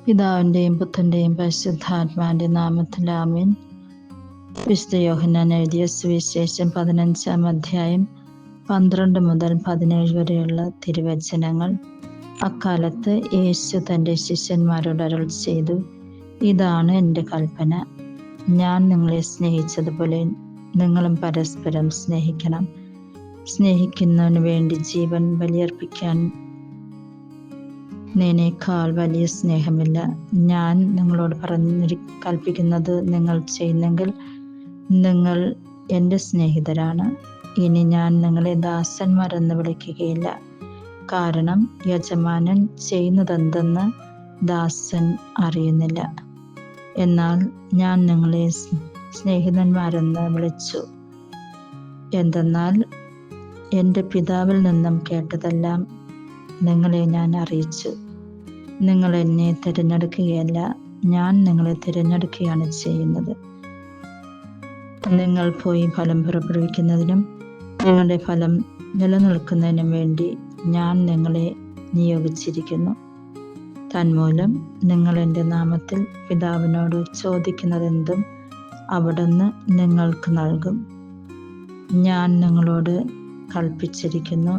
പിതാവിൻ്റെയും പുത്രൻ്റെയും പരിശുദ്ധാത്മാവിൻ്റെ നാമത്തിൽ ആമേൻ. വിശുദ്ധ യോഹന്നാൻ എഴുതിയ സുവിശേഷം 15-ാം അധ്യായം 12 മുതൽ 17 വരെയുള്ള തിരുവചനങ്ങൾ. അക്കാലത്ത് യേശു തൻ്റെ ശിഷ്യന്മാരോട് അരുൾ ചെയ്തു, ഇതാണ് എൻ്റെ കൽപ്പന, ഞാൻ നിങ്ങളെ സ്നേഹിച്ചതുപോലെ നിങ്ങളും പരസ്പരം സ്നേഹിക്കണം. സ്നേഹിക്കുന്നതിന് വേണ്ടി ജീവൻ ബലിയർപ്പിക്കാൻ എന്നേക്കാൾ വലിയ സ്നേഹമില്ല. ഞാൻ നിങ്ങളോട് കൽപ്പിക്കുന്നത് നിങ്ങൾ ചെയ്യുന്നെങ്കിൽ നിങ്ങൾ എൻ്റെ സ്നേഹിതരാണ്. ഇനി ഞാൻ നിങ്ങളെ ദാസന്മാരെന്ന് വിളിക്കുകയില്ല, കാരണം യജമാനൻ ചെയ്യുന്നതെന്തെന്ന് ദാസൻ അറിയുന്നില്ല. എന്നാൽ ഞാൻ നിങ്ങളെ സ്നേഹിതന്മാരെന്ന് വിളിച്ചു. എന്തെന്നാൽ എൻ്റെ പിതാവിൽ നിന്നും കേട്ടതെല്ലാം നിങ്ങളെ ഞാൻ അറിയിച്ചു. നിങ്ങൾ എന്നെ തിരഞ്ഞെടുക്കുകയല്ല, ഞാൻ നിങ്ങളെ തിരഞ്ഞെടുക്കുകയാണ് ചെയ്യുന്നത്. നിങ്ങൾ പോയി ഫലം പുറപ്പെടുവിക്കുന്നതിനും നിങ്ങളുടെ ഫലം നിലനിൽക്കുന്നതിനും വേണ്ടി ഞാൻ നിങ്ങളെ നിയോഗിച്ചിരിക്കുന്നു. തന്മൂലം നിങ്ങൾ എൻ്റെ നാമത്തിൽ പിതാവിനോട് ചോദിക്കുന്നതെന്തും അവിടുന്ന് നിങ്ങൾക്ക് നൽകും. ഞാൻ നിങ്ങളോട് കൽപ്പിച്ചിരിക്കുന്നു,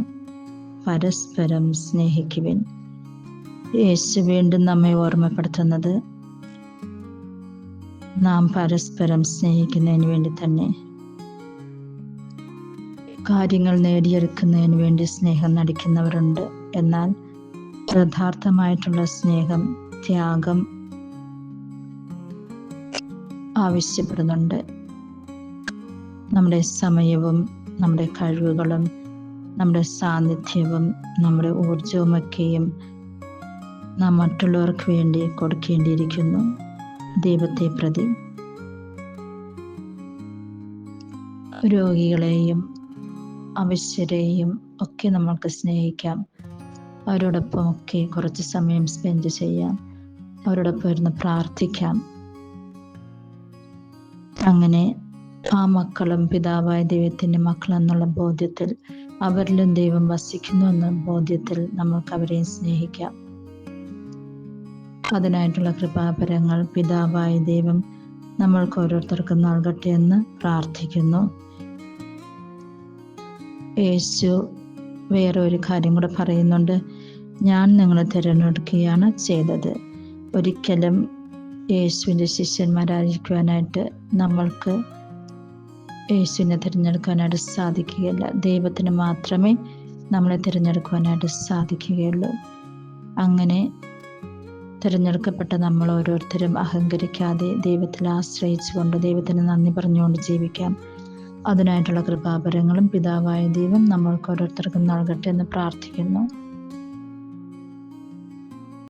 പരസ്പരം സ്നേഹിക്കുവിൻ. യേശു വീണ്ടും നമ്മെ ഓർമ്മപ്പെടുത്തുന്നത് നാം പരസ്പരം സ്നേഹിക്കുന്നതിന് വേണ്ടി തന്നെ. കാര്യങ്ങൾ നേടിയെടുക്കുന്നതിന് വേണ്ടി സ്നേഹം നടിക്കുന്നവരുണ്ട്. എന്നാൽ യഥാർത്ഥമായിട്ടുള്ള സ്നേഹം ത്യാഗം ആവശ്യപ്പെടുന്നുണ്ട്. നമ്മുടെ സമയവും നമ്മുടെ കഴിവുകളും നമ്മുടെ സാന്നിധ്യവും നമ്മുടെ ഊർജവുമൊക്കെയും നാം മറ്റുള്ളവർക്ക് വേണ്ടി കൊടുക്കേണ്ടിയിരിക്കുന്നു. ദൈവത്തെ പ്രതി രോഗികളെയും അവശ്യരെയും ഒക്കെ നമ്മൾക്ക് സ്നേഹിക്കാം. അവരോടൊപ്പം ഒക്കെ കുറച്ച് സമയം സ്പെൻഡ് ചെയ്യാം. അവരോടൊപ്പം ഇരുന്ന് പ്രാർത്ഥിക്കാം. അങ്ങനെ ആ മക്കളും പിതാവായ ദൈവത്തിൻ്റെ മക്കളെന്നുള്ള ബോധ്യത്തിൽ, അവരിലും ദൈവം വസിക്കുന്നു എന്ന ബോധ്യത്തിൽ നമ്മൾക്ക് അവരെയും സ്നേഹിക്കാം. അതിനായിട്ടുള്ള കൃപാപരങ്ങൾ പിതാവായ ദൈവം നമ്മൾക്ക് ഓരോരുത്തർക്കും നൽകട്ടെ എന്ന് പ്രാർത്ഥിക്കുന്നു. യേശു വേറെ ഒരു കാര്യം കൂടെ പറയുന്നുണ്ട്, ഞാൻ നിങ്ങളെ തിരഞ്ഞെടുക്കുകയാണ് ചെയ്തത്. ഒരിക്കലും യേശുവിൻ്റെ ശിഷ്യന്മാരായിരിക്കുവാനായിട്ട് നമ്മൾക്ക് യേശുവിനെ തിരഞ്ഞെടുക്കാനായിട്ട് സാധിക്കുകയില്ല. ദൈവത്തിന് മാത്രമേ നമ്മളെ തിരഞ്ഞെടുക്കുവാനായിട്ട് സാധിക്കുകയുള്ളൂ. അങ്ങനെ തിരഞ്ഞെടുക്കപ്പെട്ട നമ്മൾ ഓരോരുത്തരും അഹങ്കരിക്കാതെ ദൈവത്തിൽ ആശ്രയിച്ചുകൊണ്ട് ദൈവത്തിന് നന്ദി പറഞ്ഞുകൊണ്ട് ജീവിക്കാം. അതിനായിട്ടുള്ള കൃപാപരങ്ങളും പിതാവായ ദൈവം നമ്മൾക്ക് ഓരോരുത്തർക്കും നൽകട്ടെ എന്ന് പ്രാർത്ഥിക്കുന്നു.